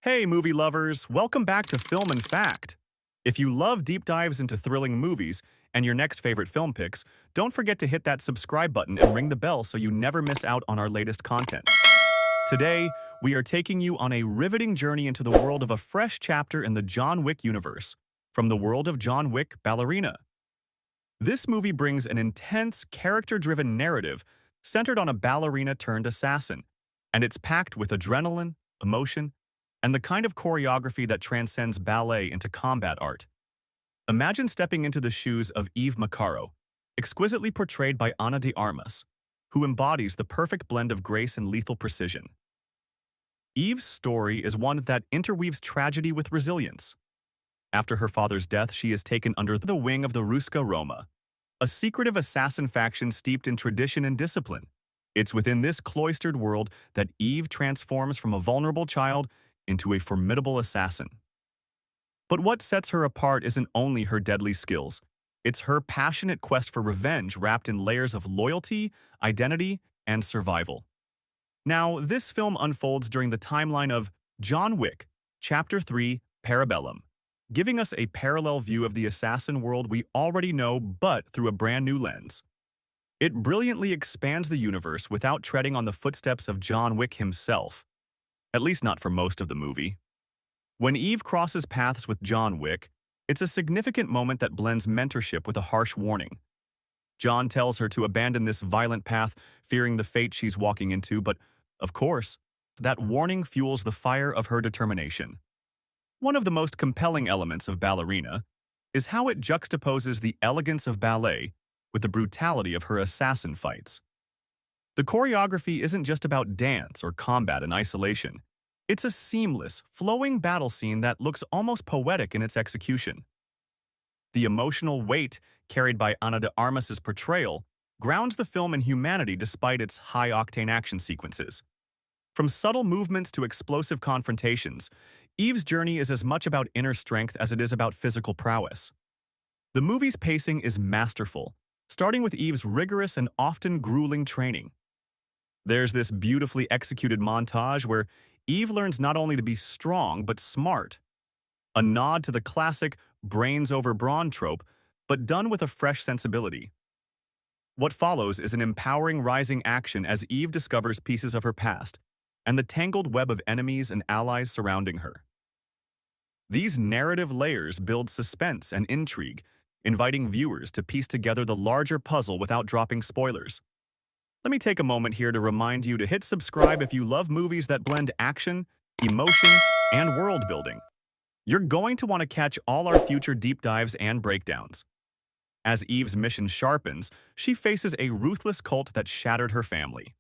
Hey, movie lovers, welcome back to Film and Fact. If you love deep dives into thrilling movies and your next favorite film picks, don't forget to hit that subscribe button and ring the bell so you never miss out on our latest content. Today, we are taking you on a riveting journey into the world of a fresh chapter in the John Wick universe, from the world of John Wick, Ballerina. This movie brings an intense, character-driven narrative centered on a ballerina-turned-assassin, and it's packed with adrenaline, emotion, and the kind of choreography that transcends ballet into combat art. Imagine stepping into the shoes of Eve Macarro, exquisitely portrayed by Ana de Armas, who embodies the perfect blend of grace and lethal precision. Eve's story is one that interweaves tragedy with resilience. After her father's death, she is taken under the wing of the Ruska Roma, a secretive assassin faction steeped in tradition and discipline. It's within this cloistered world that Eve transforms from a vulnerable child into a formidable assassin. But what sets her apart isn't only her deadly skills. It's her passionate quest for revenge wrapped in layers of loyalty, identity, and survival. Now, this film unfolds during the timeline of John Wick, Chapter 3, Parabellum, giving us a parallel view of the assassin world we already know but through a brand new lens. It brilliantly expands the universe without treading on the footsteps of John Wick himself, at least not for most of the movie. When Eve crosses paths with John Wick, it's a significant moment that blends mentorship with a harsh warning. John tells her to abandon this violent path, fearing the fate she's walking into, but, of course, that warning fuels the fire of her determination. One of the most compelling elements of Ballerina is how it juxtaposes the elegance of ballet with the brutality of her assassin fights. The choreography isn't just about dance or combat in isolation. It's a seamless, flowing battle scene that looks almost poetic in its execution. The emotional weight carried by Ana de Armas' portrayal grounds the film in humanity despite its high-octane action sequences. From subtle movements to explosive confrontations, Eve's journey is as much about inner strength as it is about physical prowess. The movie's pacing is masterful, starting with Eve's rigorous and often grueling training. There's this beautifully executed montage where Eve learns not only to be strong but smart, a nod to the classic brains over brawn trope, but done with a fresh sensibility. What follows is an empowering rising action as Eve discovers pieces of her past and the tangled web of enemies and allies surrounding her. These narrative layers build suspense and intrigue, inviting viewers to piece together the larger puzzle without dropping spoilers. Let me take a moment here to remind you to hit subscribe if you love movies that blend action, emotion, and world building. You're going to want to catch all our future deep dives and breakdowns. As Eve's mission sharpens, she faces a ruthless cult that shattered her family.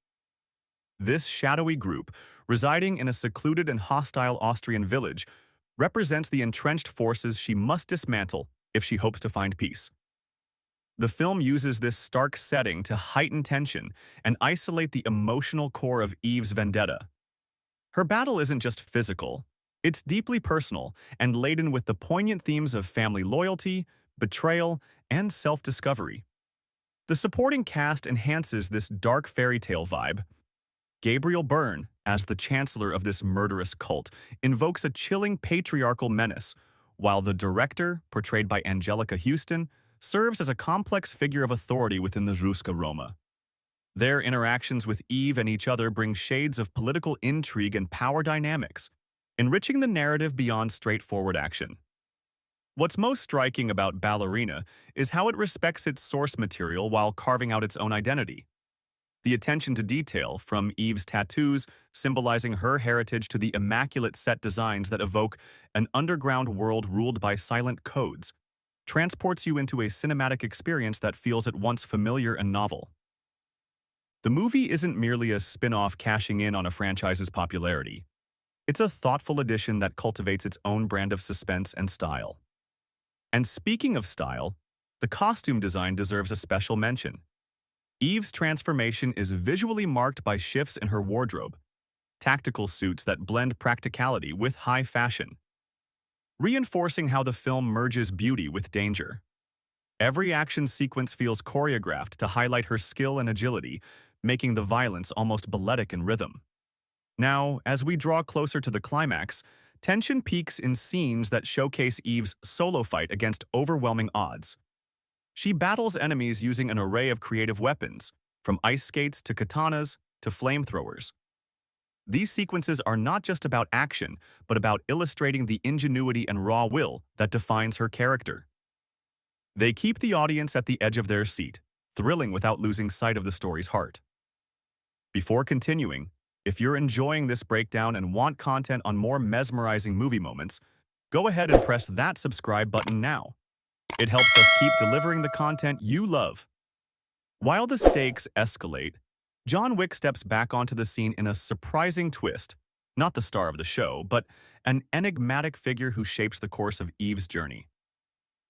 This shadowy group, residing in a secluded and hostile Austrian village, represents the entrenched forces she must dismantle if she hopes to find peace. The film uses this stark setting to heighten tension and isolate the emotional core of Eve's vendetta. Her battle isn't just physical, it's deeply personal and laden with the poignant themes of family loyalty, betrayal, and self-discovery. The supporting cast enhances this dark fairy tale vibe. Gabriel Byrne, as the chancellor of this murderous cult, invokes a chilling patriarchal menace, while the director, portrayed by Angelica Houston, serves as a complex figure of authority within the Ruska Roma. Their interactions with Eve and each other bring shades of political intrigue and power dynamics, enriching the narrative beyond straightforward action. What's most striking about Ballerina is how it respects its source material while carving out its own identity. The attention to detail, from Eve's tattoos symbolizing her heritage to the immaculate set designs that evoke an underground world ruled by silent codes, transports you into a cinematic experience that feels at once familiar and novel. The movie isn't merely a spin-off cashing in on a franchise's popularity. It's a thoughtful addition that cultivates its own brand of suspense and style. And speaking of style, the costume design deserves a special mention. Eve's transformation is visually marked by shifts in her wardrobe, tactical suits that blend practicality with high fashion, reinforcing how the film merges beauty with danger. Every action sequence feels choreographed to highlight her skill and agility, making the violence almost balletic in rhythm. Now, as we draw closer to the climax, Tension peaks in scenes that showcase Eve's solo fight against overwhelming odds. She battles enemies using an array of creative weapons, from ice skates to katanas to flamethrowers. These sequences are not just about action, but about illustrating the ingenuity and raw will that defines her character. They keep the audience at the edge of their seat, thrilling without losing sight of the story's heart. Before continuing, if you're enjoying this breakdown and want content on more mesmerizing movie moments, go ahead and press that subscribe button now. It helps us keep delivering the content you love. While the stakes escalate, John Wick steps back onto the scene in a surprising twist, not the star of the show, but an enigmatic figure who shapes the course of Eve's journey.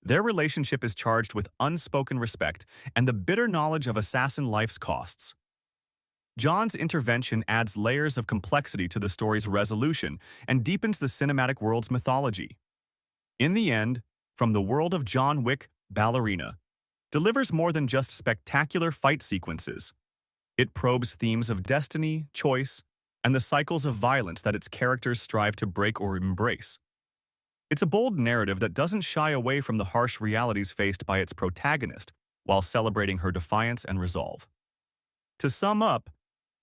Their relationship is charged with unspoken respect and the bitter knowledge of assassin life's costs. John's intervention adds layers of complexity to the story's resolution and deepens the cinematic world's mythology. In the end, from the world of John Wick, Ballerina delivers more than just spectacular fight sequences. It probes themes of destiny, choice, and the cycles of violence that its characters strive to break or embrace. It's a bold narrative that doesn't shy away from the harsh realities faced by its protagonist while celebrating her defiance and resolve. To sum up,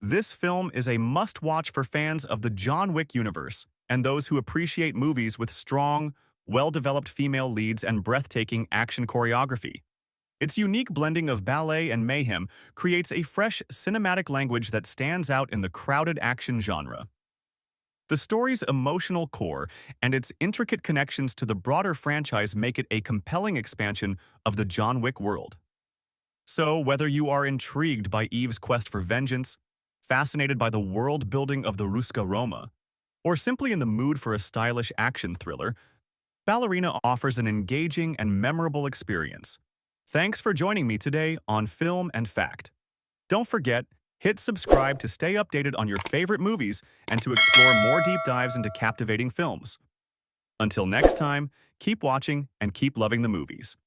this film is a must-watch for fans of the John Wick universe and those who appreciate movies with strong, well-developed female leads and breathtaking action choreography. Its unique blending of ballet and mayhem creates a fresh cinematic language that stands out in the crowded action genre. The story's emotional core and its intricate connections to the broader franchise make it a compelling expansion of the John Wick world. So, whether you are intrigued by Eve's quest for vengeance, fascinated by the world-building of the Ruska Roma, or simply in the mood for a stylish action thriller, Ballerina offers an engaging and memorable experience. Thanks for joining me today on Film and Fact. Don't forget, hit subscribe to stay updated on your favorite movies and to explore more deep dives into captivating films. Until next time, keep watching and keep loving the movies.